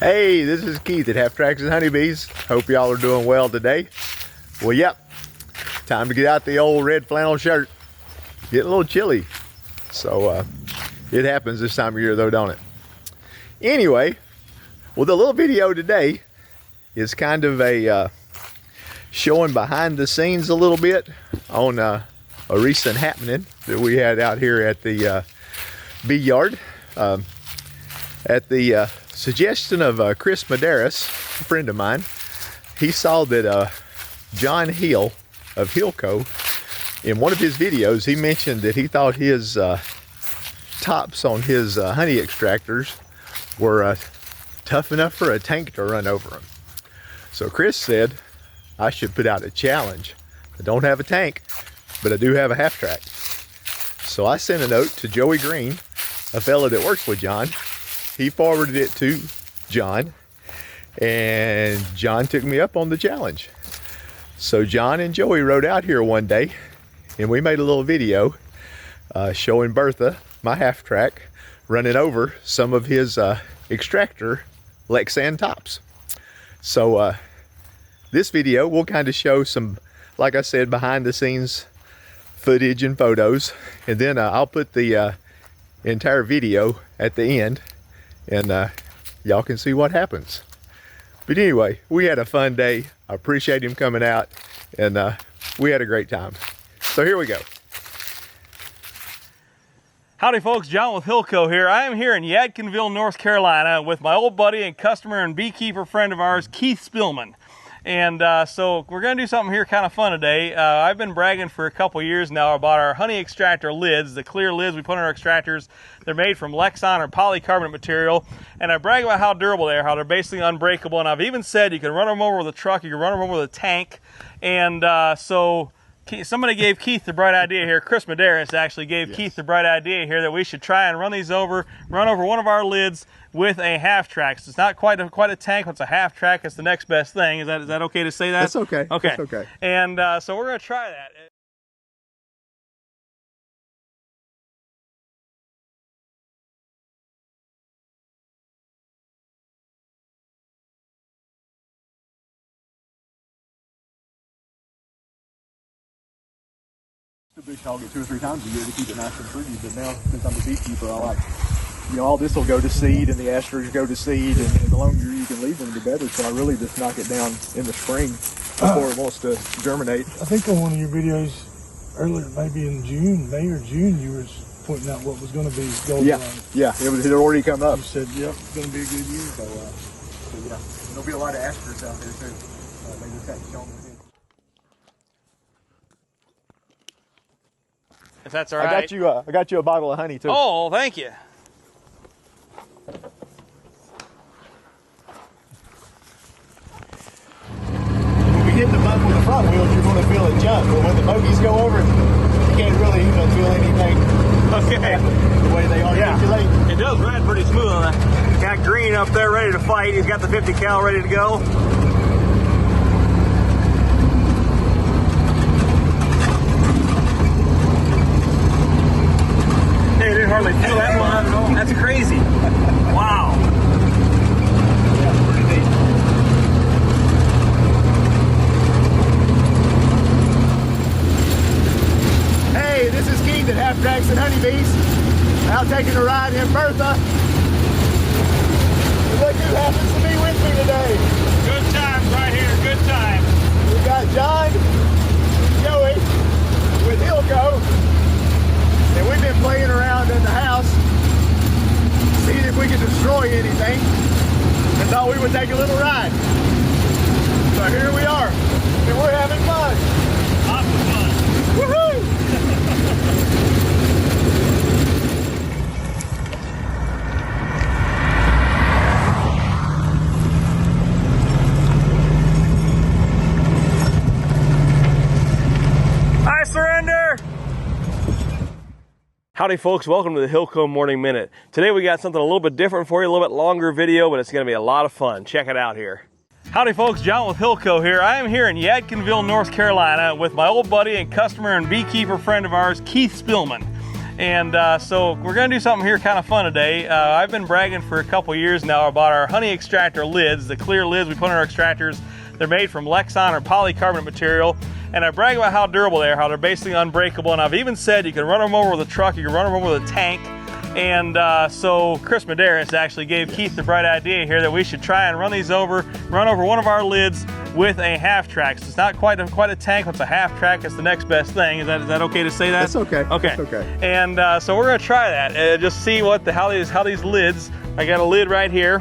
Hey, this is Keith at Half Tracks and Honeybees. Hope y'all are doing well today. Well, yep, time to get out the old red flannel shirt. Getting a little chilly. So it happens this time of year though, don't it? Anyway, well, the little video today is kind of a showing behind the scenes a little bit on a recent happening that we had out here at the bee yard. At the suggestion of Chris Medeiros, a friend of mine, he saw that John Hill of HillCo, in one of his videos, he mentioned that he thought his tops on his honey extractors were tough enough for a tank to run over them. So Chris said I should put out a challenge. I don't have a tank, but I do have a half track. So I sent a note to Joey Greene, a fella that works with John. He forwarded it to John, and John took me up on the challenge. So John and Joey rode out here one day, and we made a little video showing Bertha, my half track, running over some of his extractor Lexan tops. So this video will kind of show some, like I said, behind the scenes footage and photos, and then I'll put the entire video at the end, and y'all can see what happens. But anyway, we had a fun day. I appreciate him coming out, and we had a great time. So here we go. Howdy folks, John with HillCo here. I am here in Yadkinville, North Carolina with my old buddy and customer and beekeeper friend of ours, Keith Spillman. And so we're gonna do something here kind of fun today. I've been bragging for a couple years now about our honey extractor lids, the clear lids we put on our extractors. They're made from Lexan or polycarbonate material. And I brag about how durable they are, how they're basically unbreakable. And I've even said you can run them over with a truck, you can run them over with a tank. And so somebody gave Keith the bright idea here. Chris Medeiros actually gave Keith the bright idea here that we should try and run over one of our lids with a half track. So it's not quite a tank, it's a half track. It's the next best thing. Is that okay to say that? That's okay. Okay. That's okay. And so we're gonna try that. The bush hog it 2 or 3 times a year to keep it nice and pretty, but now since I'm a beekeeper, I like, all this will go to seed and the asters go to seed, and the longer you can leave them, the better. So I really just knock it down in the spring before it wants to germinate. I think on one of your videos earlier, maybe in May or June, you were pointing out what was going to be golden. Yeah, it had already come up. You said, yep, it's going to be a good year. So yeah, there'll be a lot of asters out there too. They just have to show them. If that's all right. I got you a bottle of honey too. Oh, thank you. When we hit the bump with the front wheels, you're going to feel it jump. But when the bogies go over, you can't really even feel anything. Okay. The way they articulate. Yeah. It does ride pretty smooth on that. Got Green up there ready to fight. He's got the 50 cal ready to go. Hey, I didn't hardly feel that one at all. That's crazy. Wow. Yeah, pretty neat. Hey, this is Keith at Half Tracks and Honeybees. Out taking a ride in Bertha. And look who happens to be with me today. Good times right here. Good times. We got John and Joey with HillCo. And we've been playing around in the house, seeing if we could destroy anything, and thought we would take a little ride. So here we are, and we're having fun. Awesome fun. Woohoo! I surrender! Howdy folks, welcome to the HillCo Morning Minute. Today we got something a little bit different for you, a little bit longer video, but it's going to be a lot of fun. Check it out here. Howdy folks, John with HillCo here. I am here in Yadkinville, North Carolina with my old buddy and customer and beekeeper friend of ours, Keith Spillman. And so we're gonna do something here kind of fun today. I've been bragging for a couple years now about our honey extractor lids, the clear lids we put on our extractors. They're made from Lexan or polycarbonate material. And I brag about how durable they are, how they're basically unbreakable. And I've even said you can run them over with a truck, you can run them over with a tank. And so Chris Medeiros actually gave Keith the bright idea here that we should try and run over one of our lids with a half track. So it's not quite a tank, it's a half track. It's the next best thing. Is that okay to say that? That's okay. Okay. That's okay. And so we're gonna try that. Just see how these lids. I got a lid right here.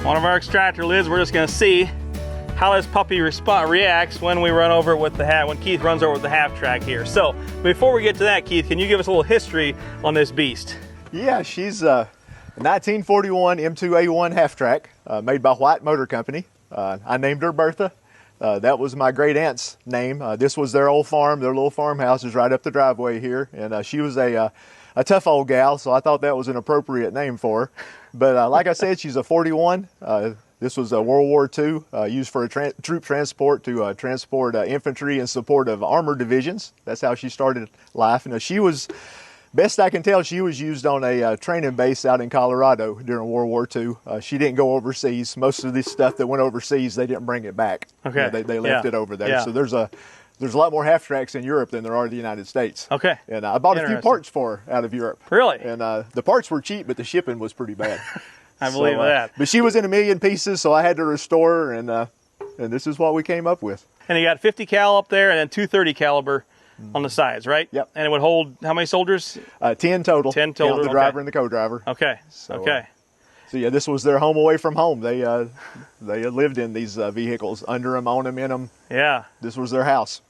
One of our extractor lids. We're just gonna see how this puppy reacts when we run over it with when Keith runs over with the half track here. So before we get to that, Keith, can you give us a little history on this beast? Yeah, she's a 1941 M2A1 half track made by White Motor Company. I named her Bertha. That was my great aunt's name. This was their old farm. Their little farmhouse is right up the driveway here. And she was a tough old gal, so I thought that was an appropriate name for her. But like I said, she's a 41. This was World War II, used for a troop transport to transport infantry in support of armored divisions. That's how she started life. And she was, best I can tell, she was used on a training base out in Colorado during World War II. She didn't go overseas. Most of this stuff that went overseas, they didn't bring it back. Okay. You know, they left it over there. Yeah. So there's a lot more half tracks in Europe than there are in the United States. Okay. And I bought a few parts for her out of Europe. Really? And the parts were cheap, but the shipping was pretty bad. I believe that. But she was in a million pieces, so I had to restore her, and this is what we came up with. And you got 50 cal up there and then 230 caliber on the sides, right? Yep. And it would hold how many soldiers? 10 total. 10 total. Count the driver and the co-driver. Okay. So, okay. So yeah, this was their home away from home. They had lived in these vehicles, under them, on them, in them. Yeah. This was their house.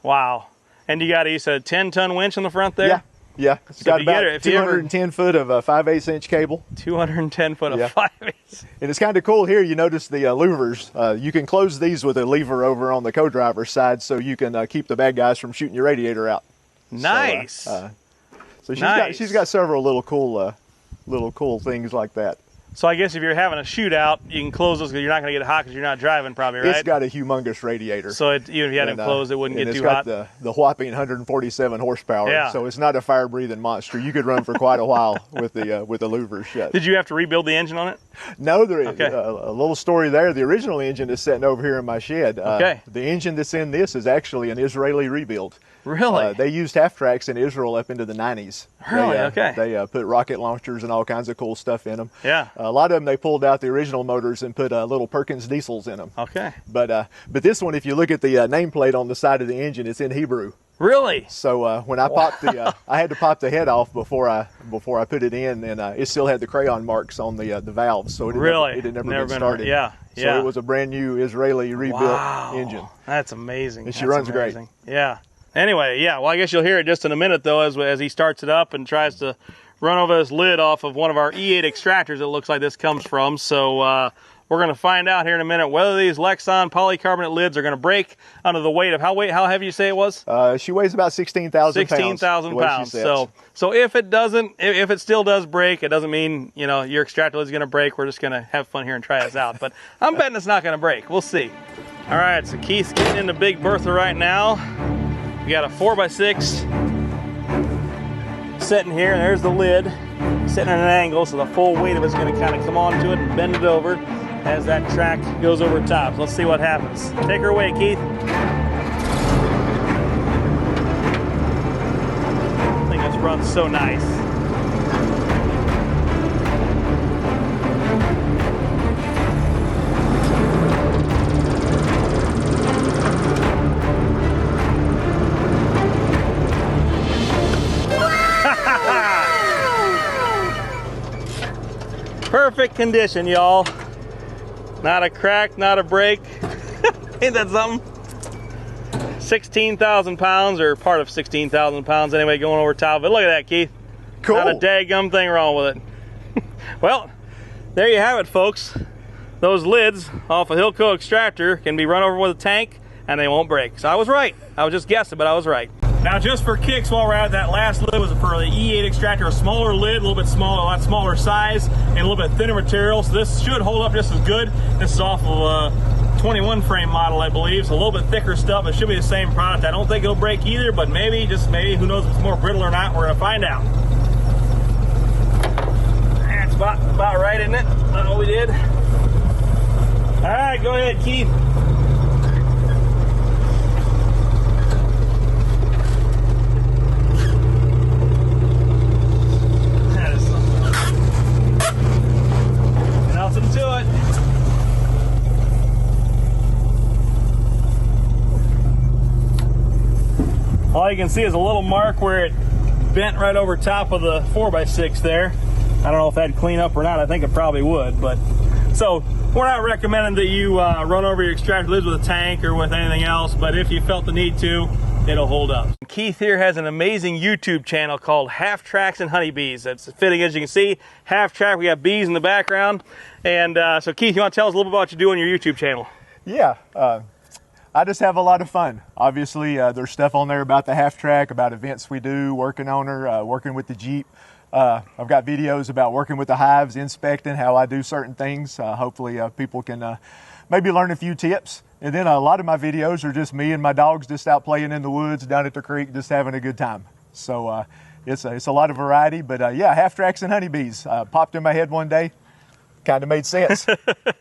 Wow. And you got, you said, a 10-ton winch on the front there? Yeah. Yeah, it's got about 210 foot of 5/8 inch cable. 210 foot of 5/8. And it's kind of cool here. You notice the louvers. You can close these with a lever over on the co-driver's side, so you can keep the bad guys from shooting your radiator out. Nice. So she's got several little cool things like that. So I guess if you're having a shootout, you can close those because you're not going to get hot because you're not driving, probably, right? It's got a humongous radiator. So even if you had it closed, it wouldn't get too hot. It's got the whopping 147 horsepower. Yeah. So it's not a fire-breathing monster. You could run for quite a while with the louvers shut. Did you have to rebuild the engine on it? No, a little story there. The original engine is sitting over here in my shed. Okay. The engine that's in this is actually an Israeli rebuild. Really? They used half tracks in Israel up into the 90s. Really? Okay. They put rocket launchers and all kinds of cool stuff in them. Yeah. A lot of them, they pulled out the original motors and put little Perkins diesels in them. Okay. But this one, if you look at the nameplate on the side of the engine, it's in Hebrew. Really? So when I popped I had to pop the head off before I put it in, and it still had the crayon marks on the valves, so it had never been started. Yeah. So it was a brand new Israeli rebuilt engine. That's amazing. And she runs great. Yeah. Anyway, yeah. Well, I guess you'll hear it just in a minute though, as he starts it up and tries to run over this lid off of one of our E8 extractors. It looks like this comes from. So we're going to find out here in a minute whether these Lexan polycarbonate lids are going to break under the weight of how heavy you say it was? She weighs about 16,000 pounds. 16,000 pounds. So if it still does break, it doesn't mean your extractor lid is going to break. We're just going to have fun here and try this out. But I'm betting it's not going to break. We'll see. All right. So Keith's getting into Big Bertha right now. We got a 4x6 sitting here, and there's the lid sitting at an angle, so the full weight of it's going to kind of come onto it and bend it over as that track goes over top. So let's see what happens. Take her away, Keith. I think this runs so nice. Perfect condition, y'all. Not a crack, not a break. Ain't that something? 16,000 pounds, or part of 16,000 pounds anyway, going over top of it. Look at that, Keith. Cool. Not a daggum thing wrong with it. Well, there you have it, folks. Those lids off a HillCo extractor can be run over with a tank and they won't break. So I was right. I was just guessing, but I was right. Now, just for kicks, while we're at that last lid was for the E8 extractor, a smaller lid, a little bit smaller, a lot smaller size, and a little bit thinner material. So this should hold up just as good. This is off of 21 frame model, I believe. So a little bit thicker stuff. It should be the same product. I don't think it'll break either, but maybe, just maybe, who knows if it's more brittle or not. We're gonna find out. That's about right, isn't it? That's what we did. All right, go ahead, Keith. That is something. Nothing to it. All you can see is a little mark where it bent right over top of the 4x6 there. I don't know if that'd clean up or not. I think it probably would, but so we're not recommending that you run over your extractor lids with a tank or with anything else, but if you felt the need to, it'll hold up. Keith here has an amazing YouTube channel called Half Tracks and Honeybees. It's fitting, as you can see. Half track, we got bees in the background. And so Keith, you want to tell us a little bit about what you do on your YouTube channel? Yeah, I just have a lot of fun. Obviously, there's stuff on there about the half track, about events we do, working on her, working with the Jeep. I've got videos about working with the hives, inspecting how I do certain things. Hopefully people can maybe learn a few tips. And then a lot of my videos are just me and my dogs just out playing in the woods, down at the creek, just having a good time. So it's a lot of variety, but yeah, half tracks and honeybees popped in my head one day. Kind of made sense.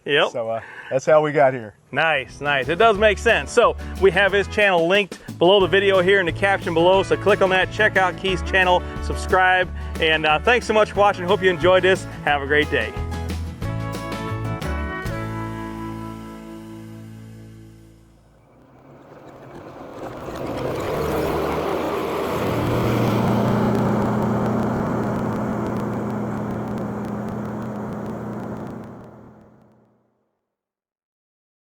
Yep. So that's how we got here. Nice, nice. It does make sense. So we have his channel linked below the video here in the caption below. So click on that, check out Keith's channel, subscribe, and thanks so much for watching. Hope you enjoyed this. Have a great day.